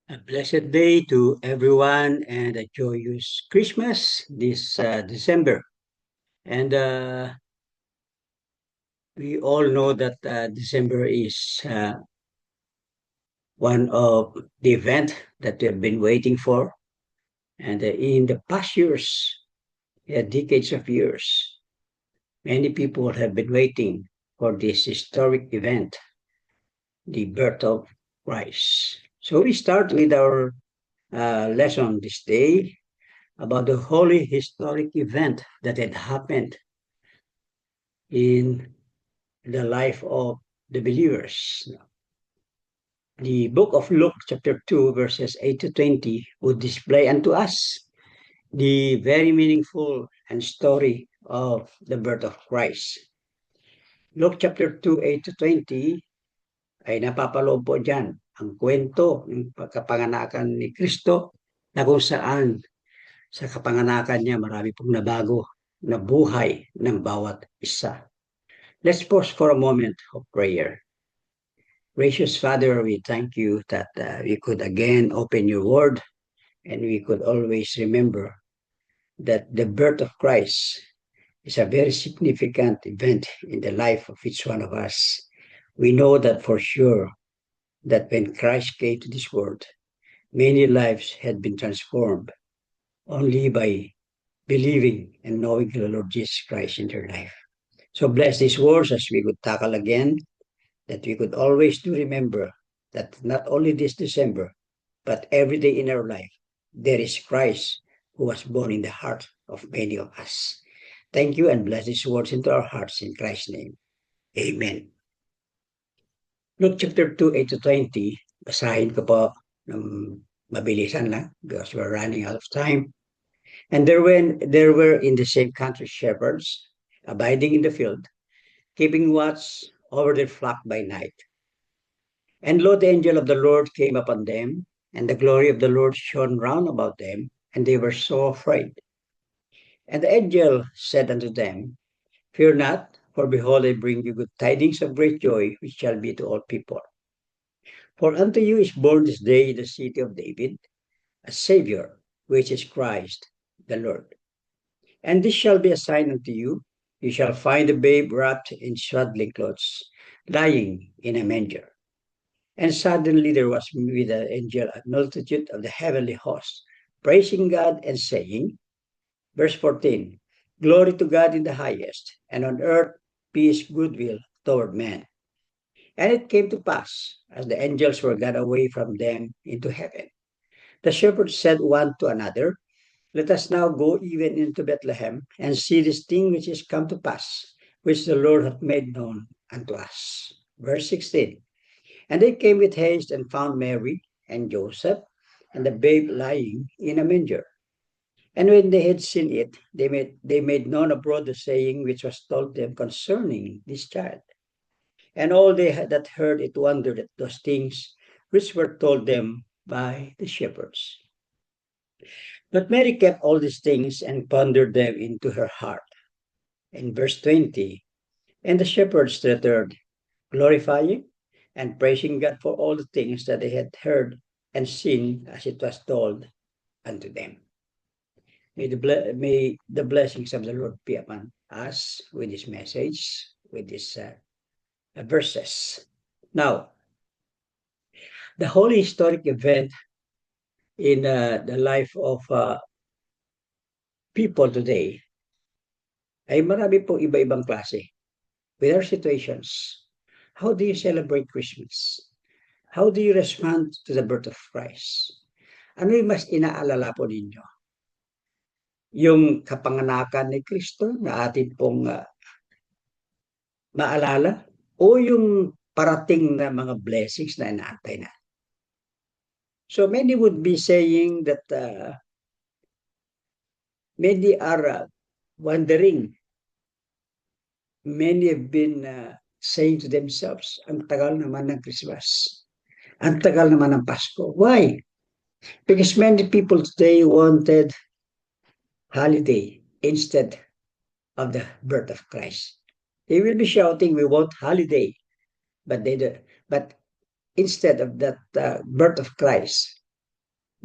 A blessed day to everyone and a joyous Christmas this December. And we all know that December is one of the event that we have been waiting for. And in the past years, decades of years, many people have been waiting for this historic event, the birth of Christ. So we start with our lesson this day about the holy historic event that had happened in the life of the believers. The book of Luke, chapter 2, verses 8 to 20, would display unto us the very meaningful and story of the birth of Christ. Luke chapter 2, 8 to 20 ay napapaloob po dyan ang kwento ng pagkapanganakan ni Kristo na kung saan sa kapanganakan niya marami pong nabago na buhay ng bawat isa. Let's pause for a moment of prayer. Gracious Father, we thank you that we could again open your word and we could always remember that the birth of Christ is a very significant event in the life of each one of us. We know that for sure that when Christ came to this world, many lives had been transformed only by believing and knowing the Lord Jesus Christ in their life. So bless these words as we could tackle again, that we could always do remember that not only this December, but every day in our life, there is Christ who was born in the heart of many of us. Thank you and bless these words into our hearts in Christ's name. Amen. Luke chapter 2, 8 to 20, basahin ko po ng mabilisan lang because we're running out of time. And there were in the same country shepherds abiding in the field, keeping watch over their flock by night. And lo, the angel of the Lord came upon them, and the glory of the Lord shone round about them, and they were so afraid. And the angel said unto them, Fear not, for behold, I bring you good tidings of great joy, which shall be to all people. For unto you is born this day in the city of David a Savior, which is Christ the Lord. And this shall be a sign unto you, you shall find a babe wrapped in swaddling clothes, lying in a manger. And suddenly there was with the angel a multitude of the heavenly host, praising God and saying, verse 14, Glory to God in the highest, and on earth peace, goodwill toward men. And it came to pass, as the angels were gone away from them into heaven, the shepherds said one to another, Let us now go even into Bethlehem, and see this thing which is come to pass, which the Lord hath made known unto us. Verse 16, And they came with haste and found Mary and Joseph, and the babe lying in a manger. And when they had seen it, they made known abroad the saying which was told them concerning this child. And all they that heard it wondered at those things which were told them by the shepherds. But Mary kept all these things and pondered them into her heart. In verse 20, and the shepherds returned, glorifying and praising God for all the things that they had heard and seen as it was told unto them. May the blessings of the Lord be upon us with this message, with these verses. Now, the holy historic event in the life of people today ay marami pong iba-ibang klase. With our situations, how do you celebrate Christmas? How do you respond to the birth of Christ? Ano yung mas inaalala po ninyo? Yung kapanganakan ni Kristo na atin pong maalala o yung parating na mga blessings na inaantay na? So many would be saying that many are wondering. Many have been saying to themselves, ang tagal naman ng Christmas. Ang tagal naman ng Pasko. Why? Because many people today wanted holiday instead of the birth of Christ. They will be shouting, "We want holiday," but instead of that birth of Christ,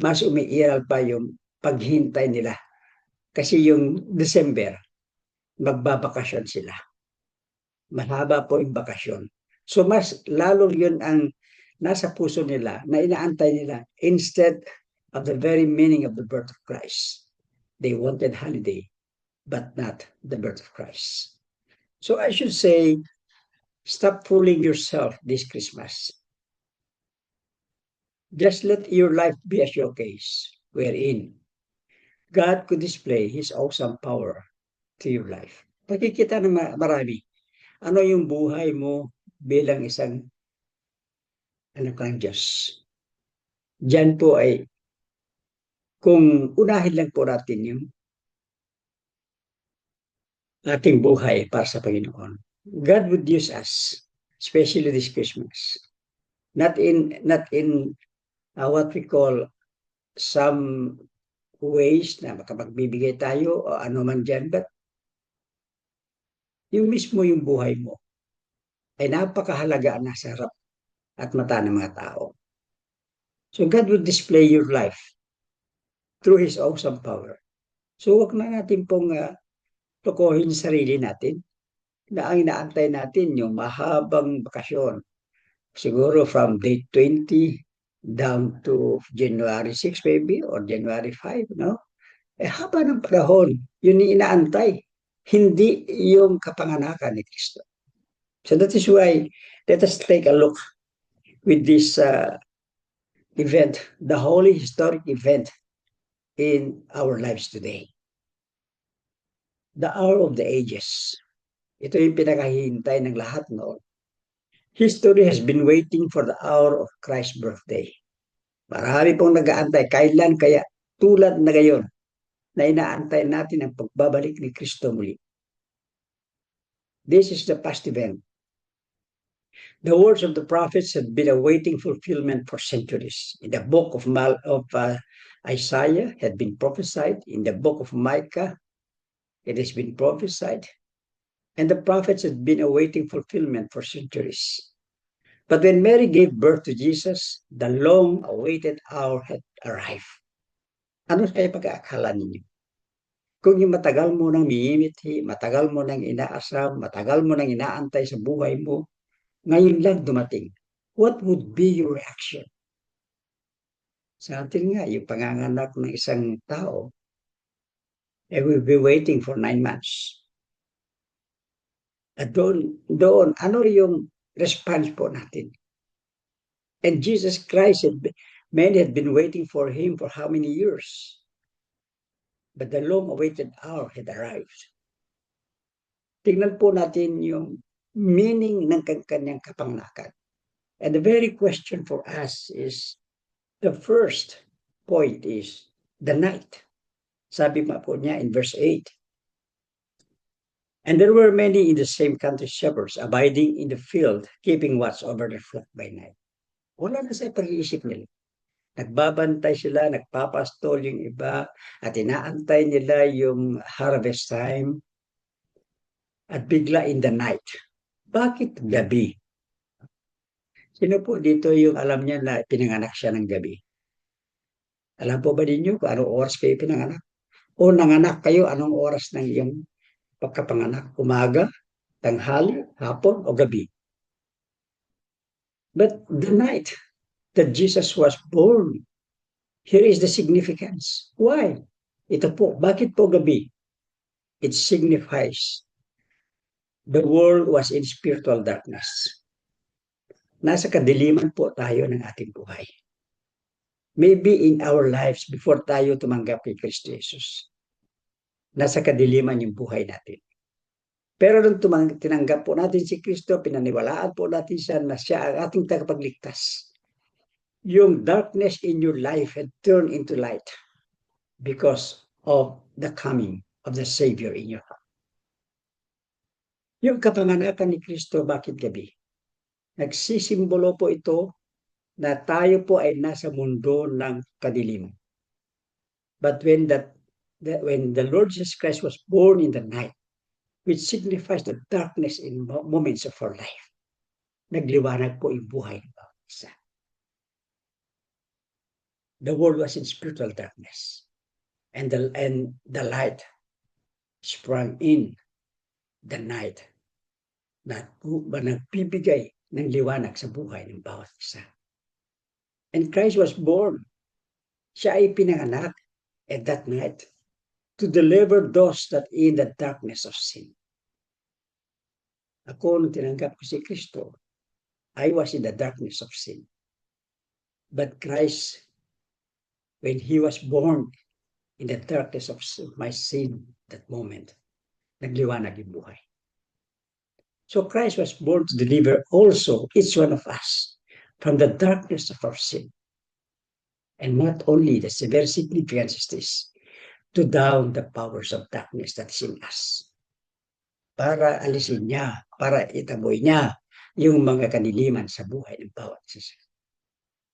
mas umiiral pa yung paghintay nila. Kasi yung December, magbabakasyon sila. Mahaba po yung bakasyon. So mas lalo yun ang nasa puso nila na inaantay nila instead of the very meaning of the birth of Christ. They wanted holiday, but not the birth of Christ. So I should say, stop fooling yourself this Christmas. Just let your life be a showcase wherein God could display His awesome power to your life. Pagkikita ng marami, ano yung buhay mo bilang isang anak ng Diyos. Diyan po ay kung unahin lang po natin yung ating buhay para sa Panginoon. God would use us, especially this Christmas. Not in what we call some ways na makapagbibigay tayo o ano man dyan, but yung mismo yung buhay mo ay napakahalaga na sa harap at mata ng mga tao. So God would display your life through His awesome power. So wag na natin pong tukuhin sarili natin na ang inaantay natin yung mahabang bakasyon. Siguro from date 20 down to January 6 maybe or January 5, no? Haba ng panahon, yun yung inaantay. Hindi yung kapanganakan ni Kristo. So that is why, let us take a look with this event, the holy historic event in our lives today. The hour of the ages. Ito yung pinakahihintay ng lahat noon. History has been waiting for the hour of Christ's birthday. Marami pong nag-aantay. Kailan kaya tulad na ngayon na inaantay natin ang pagbabalik ni Kristo muli. This is the past event. The words of the prophets had been awaiting fulfillment for centuries. In the book of Isaiah had been prophesied. In the book of Micah, it has been prophesied. And the prophets had been awaiting fulfillment for centuries. But when Mary gave birth to Jesus, the long-awaited hour had arrived. Ano kaya pag-aakala ninyo? Kung yung matagal mo nang mimiti, matagal mo nang inaasam, matagal mo nang inaantay sa buhay mo, ngayon lang dumating, what would be your reaction? Sa atin nga, yung panganganak ng isang tao, we'll be waiting for 9 months. At doon, ano yung response po natin? And Jesus Christ, many had been waiting for Him for how many years? But the long-awaited hour had arrived. Tingnan po natin yung meaning ng kanyang kapanganakan. And the very question for us is, the first point is, the night. Sabi pa po niya in verse 8, and there were many in the same country shepherds abiding in the field, keeping watch over the flock by night. Wala na sa pag-iisip nila. Nagbabantay sila, nagpapastol yung iba, at inaantay nila yung harvest time, at bigla in the night. Bakit gabi? Sino po dito yung alam niya na pinanganak siya ng gabi? Alam po ba ninyo kung anong oras kayo pinanganak? O nanganak kayo, anong oras ng iyong pagkapanganak? Umaga, tanghali, hapon, o gabi? But the night that Jesus was born, here is the significance. Why? Ito po, bakit po gabi? It signifies the world was in spiritual darkness. Nasa kadiliman po tayo ng ating buhay. Maybe in our lives before tayo tumanggap kay Kristo Jesus. Nasa kadiliman yung buhay natin. Pero nung tinanggap po natin si Kristo, pinaniwalaan po natin siya na siya ang ating tagapagligtas. Yung darkness in your life had turned into light because of the coming of the Savior in your heart. Yung kapanganakan ni Kristo, bakit gabi? Nagsisimbolo po ito na tayo po ay nasa mundo ng kadiliman. But when the Lord Jesus Christ was born in the night, which signifies the darkness in moments of our life, nagliwanag po yung buhay ng bawat isa. The world was in spiritual darkness. And the light sprang in the night na nagbibigay ng liwanag sa buhay ng bawat isa. And Christ was born. Siya ay pinanganak at that night to deliver those that in the darkness of sin. Ako, nung tinanggap ko si Kristo, I was in the darkness of sin. But Christ, when He was born in the darkness of my sin, that moment, nagliwanag yung buhay. So Christ was born to deliver also each one of us from the darkness of our sin. And not only the severe significance is this, to down the powers of darkness that is in us. Para alisin niya, para itaboy niya yung mga kaniliman sa buhay ng bawat isa.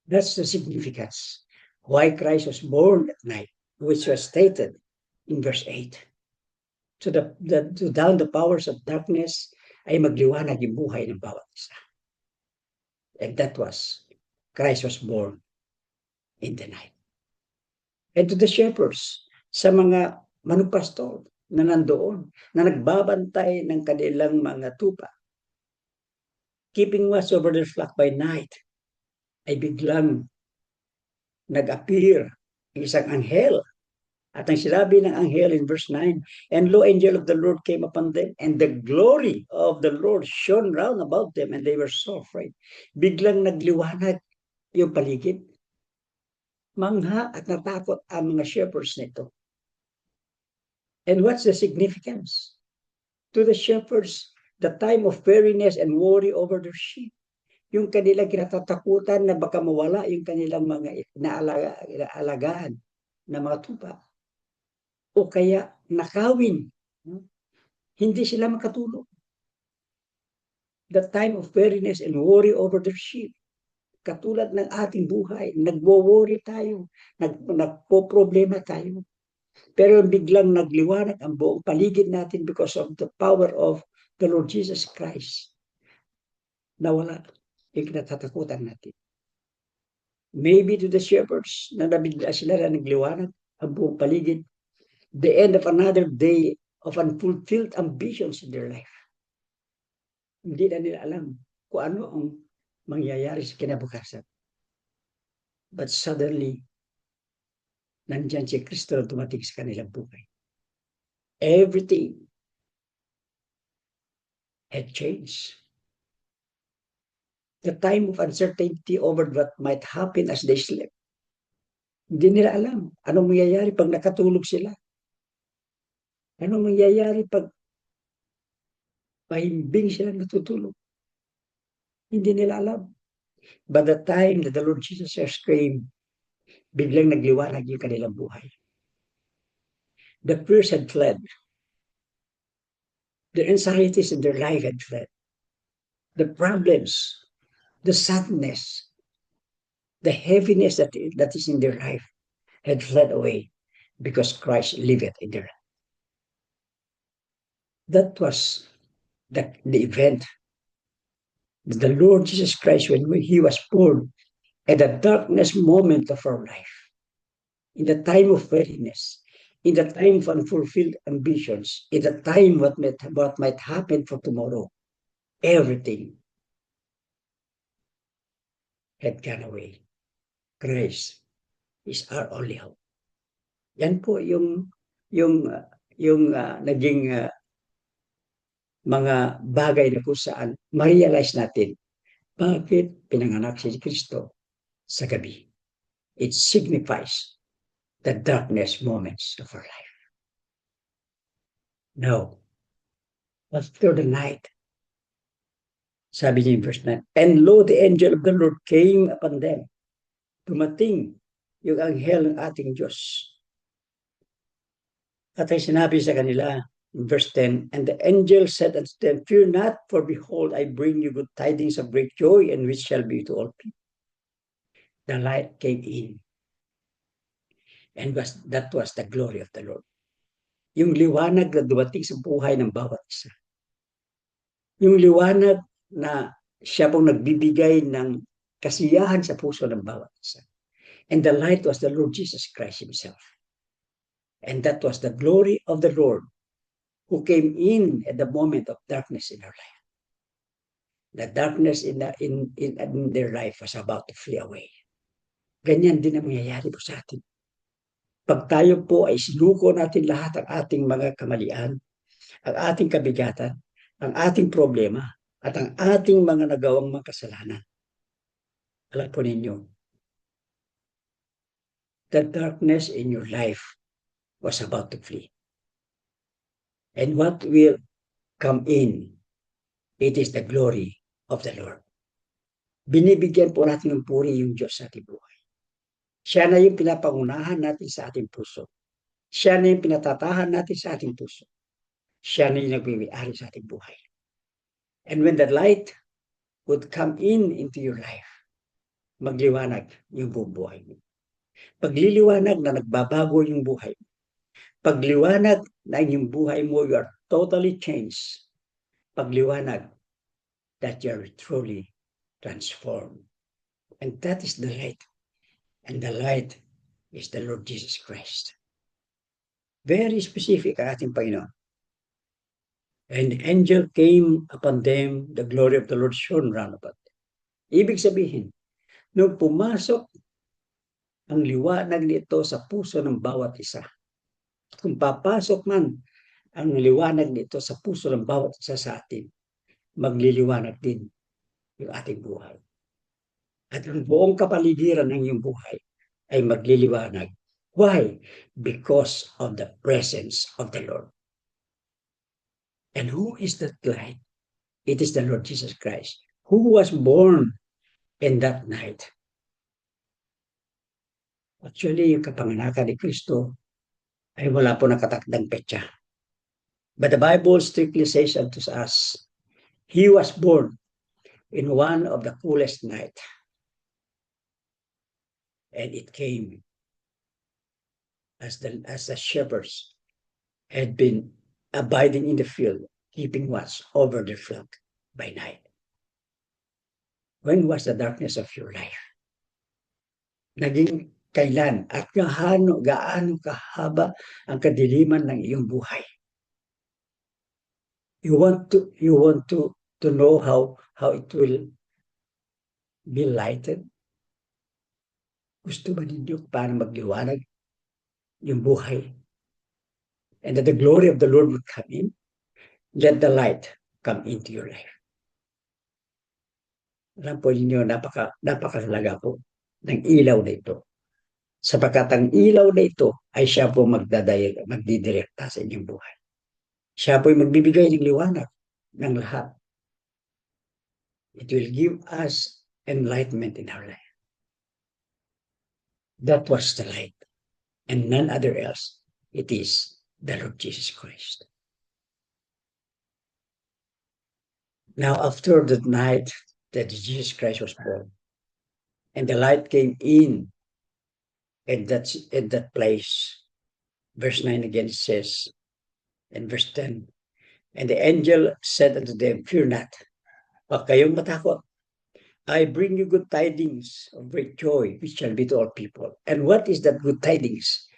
That's the significance why Christ was born at night, which was stated in verse 8. So to down the powers of darkness ay magliwanag yung buhay ng bawat isa. And that was, Christ was born in the night. And to the shepherds, sa mga manupastor na nandoon, na nagbabantay ng kanilang mga tupa, keeping watch over their flock by night, ay biglang nag-appear ang isang anghel. At ang sinabi ng anghel in verse 9, and lo, angel of the Lord came upon them, and the glory of the Lord shone round about them, and they were so afraid. Biglang nagliwanag yung paligid. Mangha at natakot ang mga shepherds nito. And what's the significance? To the shepherds, the time of weariness and worry over their sheep. Yung kanilang kinatatakutan na baka mawala yung kanilang mga inaalagaan na mga tupa. O kaya nakawin. Hindi sila makatulog. The time of weariness and worry over their sheep. Katulad ng ating buhay, nagwo-worry tayo, nagpo-problema tayo. Pero biglang nagliwanag ang buong paligid natin because of the power of the Lord Jesus Christ. Nawala yung kinatatakutan natin. Maybe to the shepherds, na nabigla sila na nagliwanag ang buong paligid, the end of another day of unfulfilled ambitions in their life. Hindi na nila alam kung ano ang mangyayari sa kinabukasan. But suddenly, nandyan si Kristo na dumating sa kanilang buhay. Everything had changed. The time of uncertainty over what might happen as they slept. Hindi nila alam anong mangyayari pag nakatulog sila. Anong mangyayari pag pahimbing sila natutulog. Hindi nila alam. But the time that the Lord Jesus came, biglang nagliwanag yung kanilang buhay. The fears had fled. The anxieties in their life had fled. The problems, the sadness, the heaviness that is in their life had fled away because Christ lived in their life. That was the event. The Lord Jesus Christ, when He was born, at the darkness moment of our life, in the time of weariness, in the time of unfulfilled ambitions, in the time what might happen for tomorrow, everything had gone away. Christ is our only hope. Yan po yung naging mga bagay na kung saan ma-realize natin bakit pinanganak si Kristo sa gabi. It signifies the darkness moments of our life. Now, after the night, sabi niya in verse 9, and lo, the angel of the Lord came upon them. Dumating yung anghel ng ating Diyos. At ay sinabi sa kanila, in verse 10, and the angel said unto them, fear not, for behold, I bring you good tidings of great joy, and which shall be to all people. The light came in. And that was the glory of the Lord. Yung liwanag na dumating sa buhay ng bawat isa. Yung liwanag na siya pong nagbibigay ng kasiyahan sa puso ng bawat isa. And the light was the Lord Jesus Christ himself. And that was the glory of the Lord who came in at the moment of darkness in our life. The darkness in their life was about to flee away. Ganyan din ang mangyayari po sa atin. Pag tayo po ay sinuko natin lahat ang ating mga kamalian, ang ating kabigatan, ang ating problema, at ang ating mga nagawang mga kasalanan. Alam po ninyo, the darkness in your life was about to flee. And what will come in, it is the glory of the Lord. Binibigyan po natin ng puri yung Diyos sa ating buhay. Siya na yung pinapangunahan natin sa ating puso. Siya na yung pinatatahan natin sa ating puso. Siya na yung nagbibiari sa ating buhay. And when the light would come into your life, magliwanag yung buhay mo. Pagliliwanag na nagbabago yung buhay mo. Pagliwanag na yung buhay mo, you are totally changed. Pagliwanag that you are truly transformed. And that is the light. And the light is the Lord Jesus Christ. Very specific ang ating Panginoon. And the angel came upon them, the glory of the Lord shone round about them. Ibig sabihin, nung pumasok ang liwanag nito sa puso ng bawat isa, kung papasok man ang liwanag nito sa puso ng bawat isa sa atin, magliliwanag din yung ating buhay. At ang buong kapaligiran ng iyong buhay ay magliliwanag. Why? Because of the presence of the Lord. And who is that light? It is the Lord Jesus Christ, who was born in that night. Actually, yung kapanganakan ni Kristo ay wala po nakatakdang petsa. But the Bible strictly says unto us, He was born in one of the coolest night. And it came as the shepherds had been abiding in the field, keeping watch over the flock by night. When was the darkness of your life? Naging kailan at gaano kahaba ang kadiliman ng iyong buhay? You want to know how it will be lighted? Gusto ba ninyo paano magliwanag yung buhay? And that the glory of the Lord would come in? Let the light come into your life. Alam po ninyo, napakahalaga po ng ilaw na ito. Sapagkat ang ilaw na ito ay siya po magdidirekta sa inyong buhay. Siya po ay magbibigay ng liwanag ng lahat. It will give us enlightenment in our life. That was the light. And none other else. It is the Lord Jesus Christ. Now, after the night that Jesus Christ was born, and the light came in at that place, verse 9 again says, and verse 10, and the angel said unto them, fear not, huwag kayong matakot. I bring you good tidings of great joy, which shall be to all people. And what is that good tidings?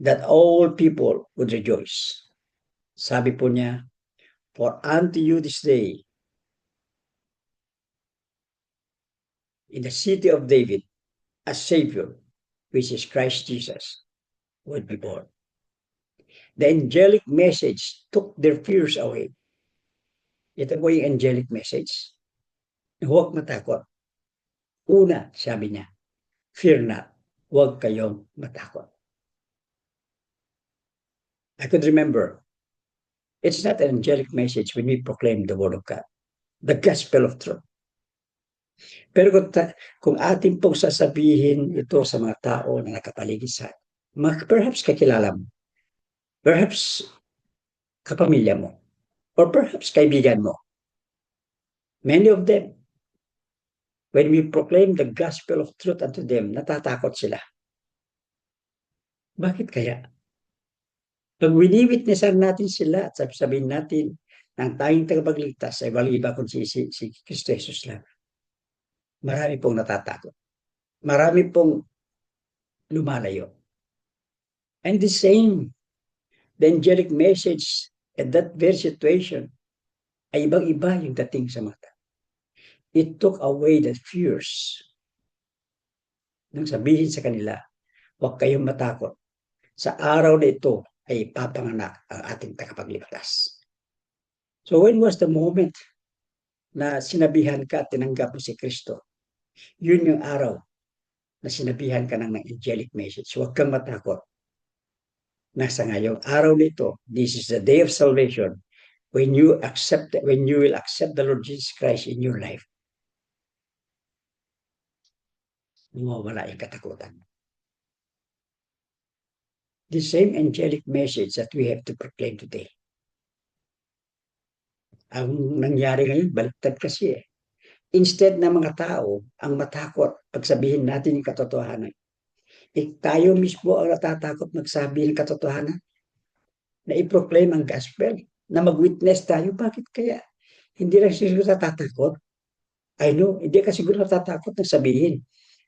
That all people would rejoice. Sabi po niya, for unto you this day, in the city of David, a Savior, which is Christ Jesus, would be born. The angelic message took their fears away. Ito po yung angelic message. Huwag matakot. Una, sabi niya, fear not. Huwag kayong matakot. I could remember, it's not an angelic message when we proclaim the word of God, the gospel of truth. Pero kung ating pong sasabihin ito sa mga tao na nakapaligid sa perhaps kakilala mo, perhaps kapamilya mo, or perhaps kaibigan mo. Many of them, when we proclaim the gospel of truth unto them, natatakot sila. Bakit kaya? Pag wini-witnessan natin sila at sabihin natin na ang tanging tagapagligtas ay walang iba kundi si Kristo Jesus lang, marami pong natatakot. Marami pong lumalayo. And the same, the angelic message at that very situation ay ibang-iba yung dating sa mata. It took away the fears nang sabihin sa kanila, huwag kayong matakot. Sa araw na ito ay papanganak ang ating tagapagligtas. So when was the moment na sinabihan ka at tinanggap mo si Kristo? Yun yung araw na sinabihan ka ng angelic message. Huwag kang matakot. Nasa ngayong araw nito, this is the day of salvation. When you will accept the Lord Jesus Christ in your life, mawawala yung katakutan. The same angelic message that we have to proclaim today. Ang nangyari ngayon, baliktad kasi eh. Instead na mga tao ang matakot pag sabihin natin yung katotohanan, tayo mismo ang natatakot magsabi ng katotohanan, na i-proclaim ang gospel, na mag-witness tayo. Bakit kaya? Hindi lang siguro natatakot. I know, hindi ka siguro natatakot na sabihin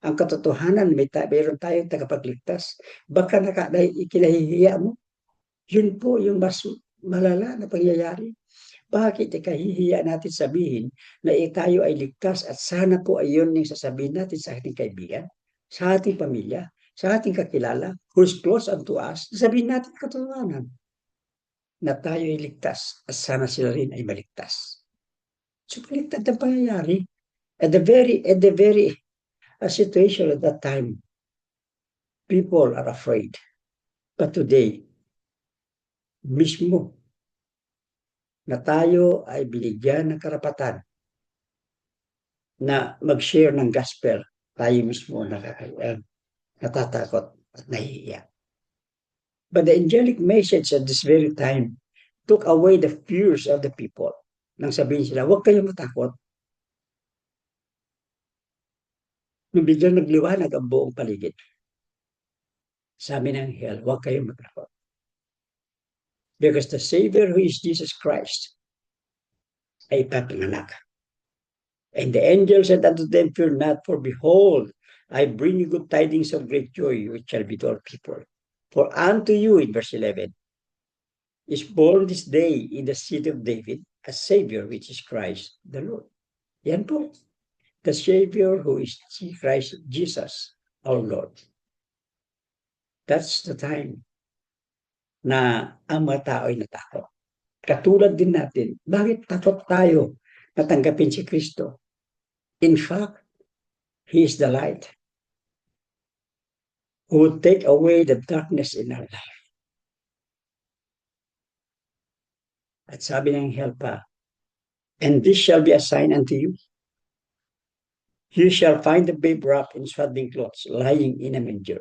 ang katotohanan, mayroon tayong tagapagligtas. Baka ikinahihiya mo. Yun po yung mas malala na pangyayari. Bakit ikahihiya natin sabihin na tayo ay ligtas at sana po ay yun yung sasabihin natin sa ating kaibigan, sa ating pamilya, sa ating kakilala, who's close unto us, sabihin natin katotohanan na tayo ay ligtas at sana sila rin ay maligtas. So, baliktad ang pangyayari. At the very situation at that time, people are afraid. But today, mismo na tayo ay binigyan ng karapatan na mag-share ng gospel, tayo mismo natatakot at nahihiya. But the angelic message at this very time took away the fears of the people. Nang sabihin sila, huwag kayong matakot. Nung biglang nagliwanag ang buong paligid, sabi ng hell, huwag kayong matakot. Because the Savior who is Jesus Christ ay papanganak. And the angel said unto them, fear not, for behold, I bring you good tidings of great joy, which shall be to all people. For unto you, in verse 11, is born this day in the city of David a Savior, which is Christ the Lord. Yan po. The Savior who is Christ Jesus, our Lord. That's the time na ang mga tao ay natakot. Katulad din natin, bakit takot tayo na tanggapin si Kristo? In fact, He is the light who would take away the darkness in our life. At sabi ng hell pa, and this shall be a sign unto you. You shall find the babe wrapped in swaddling clothes, lying in a manger.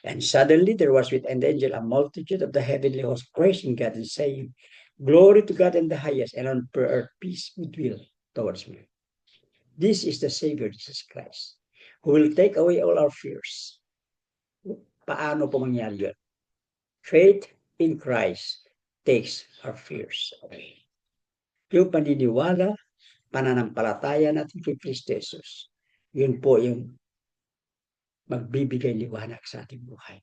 And suddenly there was with an angel a multitude of the heavenly host praising God and saying, glory to God in the highest, and on earth peace, goodwill towards men. This is the Savior, Jesus Christ, who will take away all our fears. Paano po mangyari yun? Faith in Christ takes our fears away. Yung paniniwala, pananampalataya natin kay Kristo Jesus, yun po yung magbibigay liwanag sa ating buhay.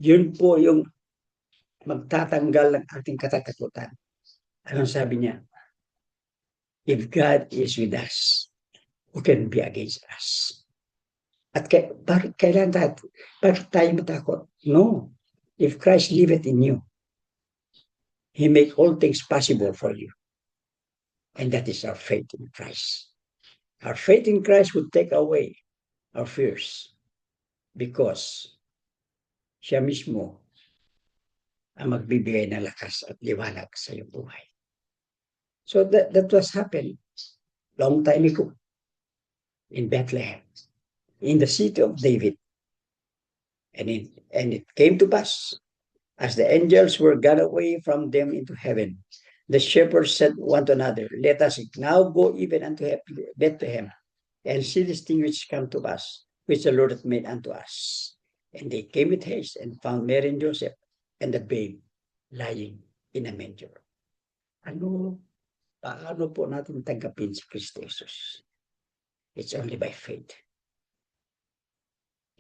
Yun po yung magtatanggal ng ating katatakutan. Anong sabi niya? If God is with us, who can be against us? At kailan bakit tayo matakot? No. If Christ liveth in you, He make all things possible for you. And that is our faith in Christ. Our faith in Christ would take away our fears because siya mismo ang magbibigay ng lakas at liwanag sa iyong buhay. So that was happened long time ago in Bethlehem, in the city of David. And it came to pass, as the angels were gone away from them into heaven, the shepherds said one to another, let us now go even unto Bethlehem, and see this thing which come to us, which the Lord hath made unto us. And they came with haste and found Mary and Joseph and the babe lying in a manger. Paano po natin tanggapin si Kristo Jesus? It's only by faith.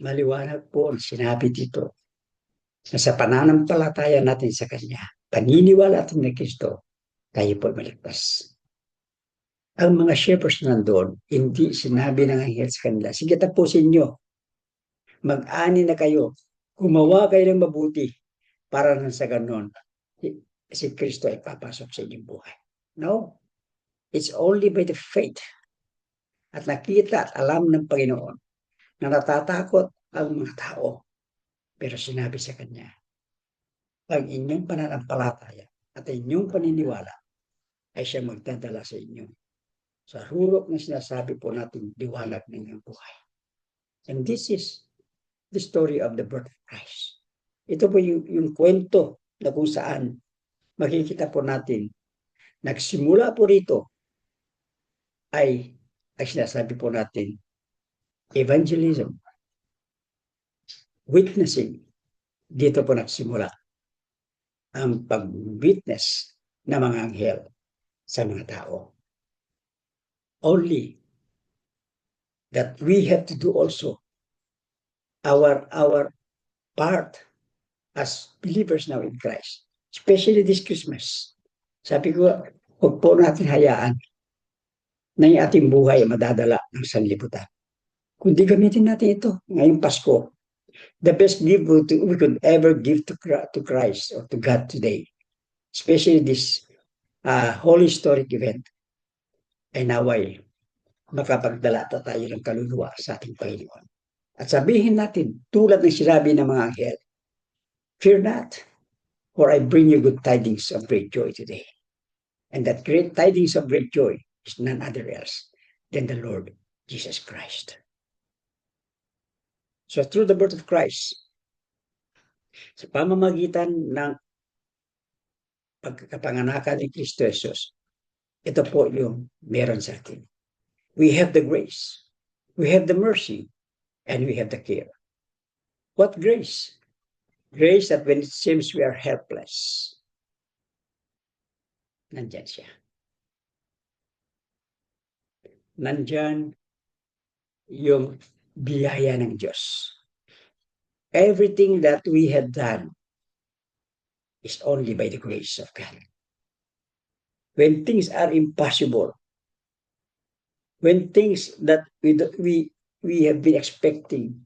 Maliwanag po ang sinabi dito na sa pananampalataya natin sa Kanya, paniniwala natin na Kristo, tayo po maligtas. Ang mga shepherds nandoon, hindi sinabi ng anghel sa kanila, sige tapusin nyo, mag-ani na kayo, gumawa kayo ng mabuti para nang sa ganon, si Kristo ay papasok sa inyong buhay. No, it's only by the faith at nakita at alam ng Panginoon na natatakot ang mga tao. Pero sinabi sa kanya, ang inyong pananampalataya at inyong paniniwala ay siya magdadala sa inyo. Sa hurok na sinasabi po natin, liwanag ng inyong buhay. And this is the story of the birth of Christ. Ito po yung kwento na kung saan makikita po natin, nagsimula po rito ay sinasabi po natin, evangelism, witnessing, dito po nagsimula ang pag-witness ng mga anghel sa mga tao. Only that we have to do also our part as believers now in Christ, especially this Christmas. Sabi ko, huwag po natin hayaan na yung ating buhay madadala ng sanlibutan. Kundi gamitin natin ito ngayong Pasko. The best gift we could ever give to Christ or to God today, especially this holy historic event, ay naway makapagdala tayo ng kaluluwa sa ating Panginoon. At sabihin natin, tulad ng sinabi ng mga anghel, fear not, for I bring you good tidings of great joy today. And that great tidings of great joy is none other else than the Lord Jesus Christ. So through the birth of Christ, sa pamamagitan ng pagkakapanganakan ni Kristo Jesus, ito po yung meron sa atin. We have the grace, we have the mercy, and we have the care. What grace? Grace that when it seems we are helpless, nandyan siya. Nandyan yung biyaya ng Diyos. Everything that we have done is only by the grace of God. When things are impossible, when things that we have been expecting,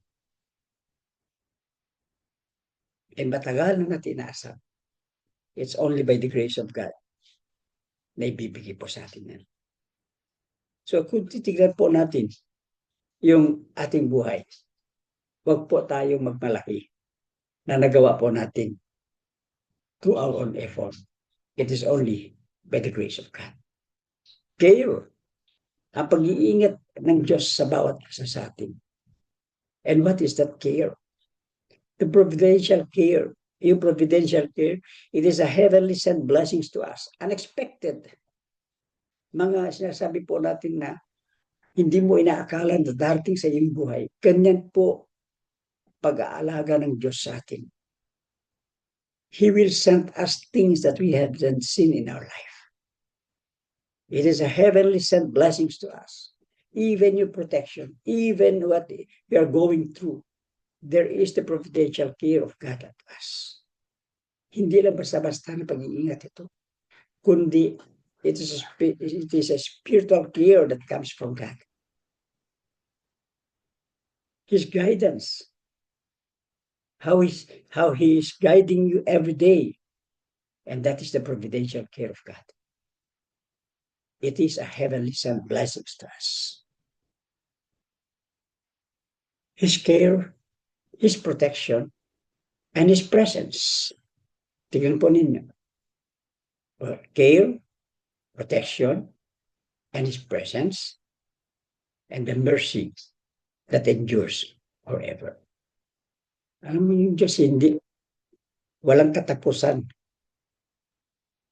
and matagal na natin inaasam, it's only by the grace of God na ibibigay po sa atin yan. So kung titignan po natin yung ating buhay, wag po tayong magmalaki na nagawa po natin through our own effort. It is only by the grace of God. Care, ang pag-iingat ng Diyos sa bawat isa sa atin. And what is that care? The providential care. Yung providential care, it is a heavenly sent blessings to us. Unexpected. Mga sinasabi po natin na hindi mo inaakala na darating sa iyong buhay. Ganyan po pag-aalaga ng Diyos sa atin. He will send us things that we haven't seen in our life. It is a heavenly sent blessings to us. Even your protection, even what you are going through, there is the providential care of God at us. Hindi lang basta-basta na pag-iingat ito, kundi it is a spiritual care that comes from God. His guidance, how he is guiding you every day, and that is the providential care of God. It is a heavenly sent blessings to us. His care, His protection, and His presence. Tingnan po ninyo. Care, protection, and His presence, and the mercy that endures forever. Alam mo yung Diyos, hindi, walang katapusan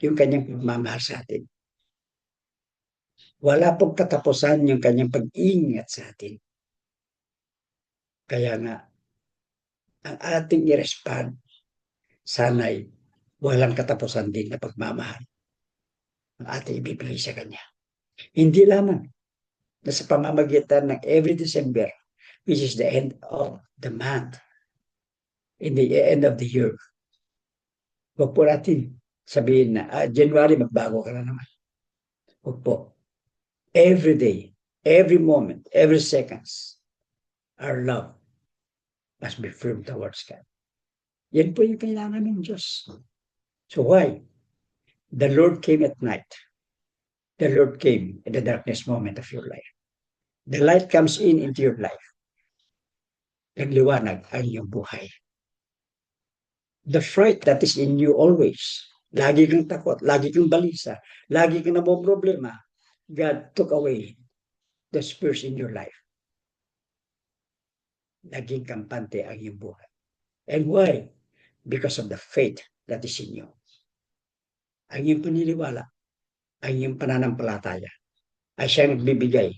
yung kanyang pagmamahal sa atin. Wala pong katapusan yung kanyang pag-iingat sa atin. Kaya nga, ang ating i-respond, sana'y walang katapusan din na pagmamahal ang ating ibibigay sa Kanya. Hindi lamang na sa pamamagitan ng every December, which is the end of the month, in the end of the year. Huwag po natin sabihin na, January, magbago ka na naman. Huwag po. Every day, every moment, every seconds, our love must be firm towards God. Yan po yung kailangan ng Diyos. So why? The Lord came at night. The Lord came in the darkness moment of your life. The light comes into your life. Nagliwanag ang iyong buhay. The fright that is in you always. Lagi kang takot, lagi kang balisa, lagi kang problema. God took away the spurs in your life. Naging kampante ang iyong buhay. And why? Because of the faith that is in you. Ang iyong paniniwala, ang iyong pananampalataya ay siyang nagbibigay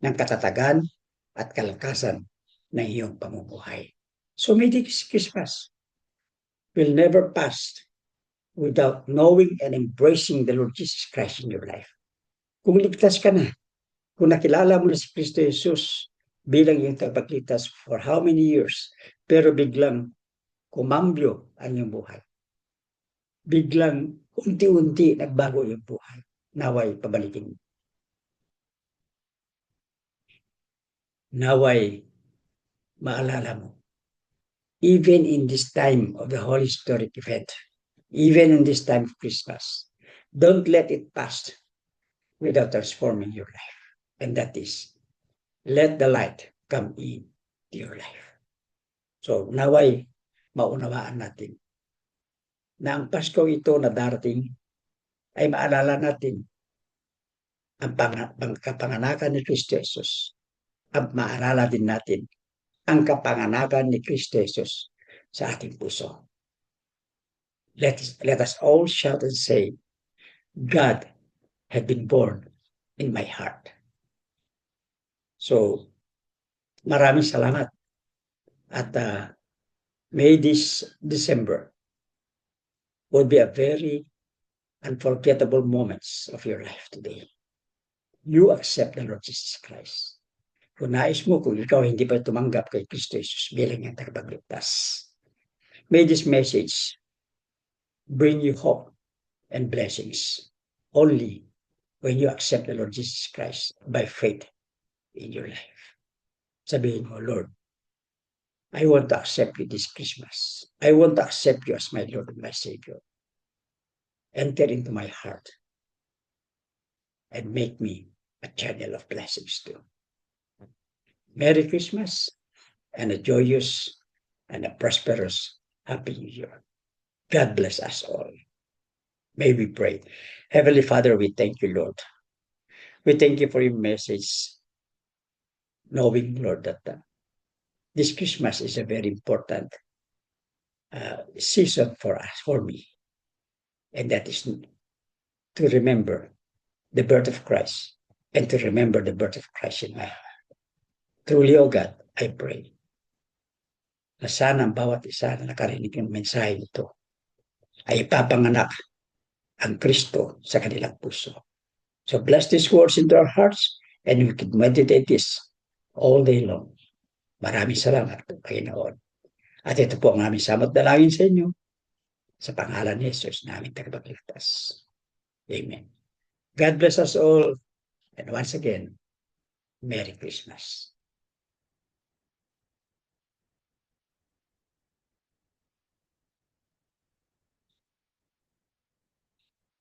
ng katatagan at kalakasan ng iyong pamumuhay. So may this Christmas will never pass without knowing and embracing the Lord Jesus Christ in your life. Kung ligtas ka na, kung nakilala mo na si Kristo Jesus bilang iyong tagapagligtas for how many years, pero biglang kumambyo ang iyong buhay. Biglang unti-unti nagbago iyong buhay. Naway pabalikin mo. Naway maalala mo. Even in this time of the Holy Historic event, even in this time of Christmas, don't let it pass without transforming your life. And that is, let the light come in to your life. So, naway, maunawaan natin na ang Pasko ito na darating ay maalala natin ang kapanganakan ni Kristo Jesus. At maalala din natin ang kapanganakan ni Kristo Jesus sa ating puso. Let us all shout and say, God had been born in my heart. So, maraming salamat. At may this December will be a very unforgettable moments of your life today. You accept the Lord Jesus Christ. Kung nais mo, kung ikaw hindi pa tumanggap kay Kristo Jesus bilang iyong tagapagligtas, may this message bring you hope and blessings only when you accept the Lord Jesus Christ by faith in your life. Sabihin mo, Lord, I want to accept you this Christmas. I want to accept you as my Lord and my Savior. Enter into my heart and make me a channel of blessings too. Merry Christmas and a joyous and a prosperous Happy New Year. God bless us all. May we pray. Heavenly Father, we thank you, Lord. We thank you for your message, knowing, Lord, that this Christmas is a very important season for us, for me. And that is to remember the birth of Christ and to remember the birth of Christ in my heart. Truly, O God, I pray na sana ang bawat isa na nakarinig ng mensahe nito ay ipapanganak ang Kristo sa kanilang puso. So bless these words into our hearts and we can meditate this all day long. Maraming salamat, Panginoon. At ito po ang aming samot dalangin sa inyo sa pangalan ni Jesus na aming tagapagligtas. Amen. God bless us all. And once again, Merry Christmas.